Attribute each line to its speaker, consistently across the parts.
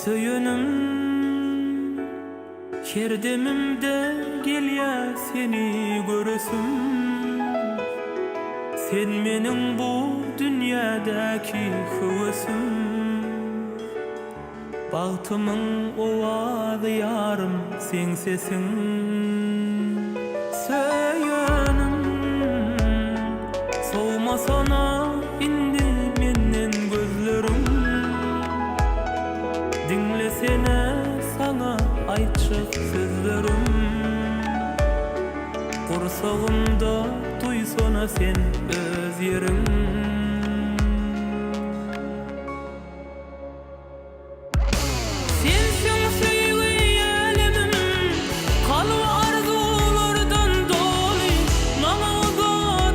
Speaker 1: Söyönüm kerdemimde gelya seni göresüm. Sen menin bu dünyadaki hüvesim. Bağtımın ovadı yarım sen sesin. Söyönüm soğuma sana indi menden gözlerim. Dinlesene sana aytçık sözlerim. Kursağımda duysana sen öz yerin. Sensin söyle alemim, kalbi arzulardan dolu. Bana o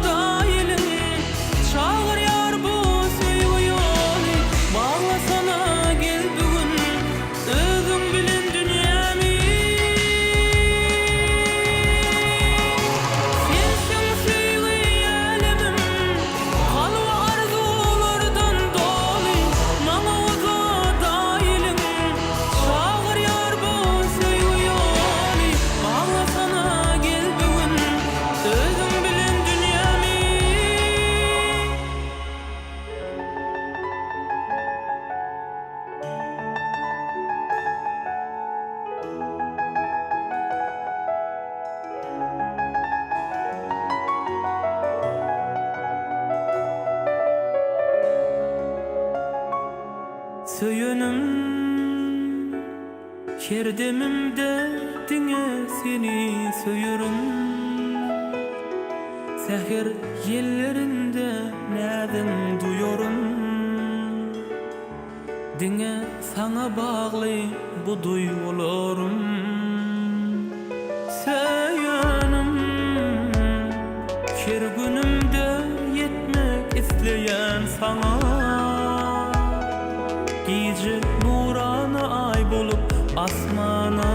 Speaker 1: dailim, çağır yar bu sevgi yolu. Bağlasana gel bugün, özün bilen dünyamı. Sensin söyle alemim, kalbi arzulardan dolu. Bana o dailim, çağır yar bu sevgi yolu. Bağlasana gel bugün, özün bilen dünyamı. Söyönüm kerdemimde dine seni söyürüm. Seher yerlerinde näden duyuyorum. Dine sana bağlı bu duygularım. Söyönüm her günümde yetmek isteyen sana. Gece nurana ay bulup asmana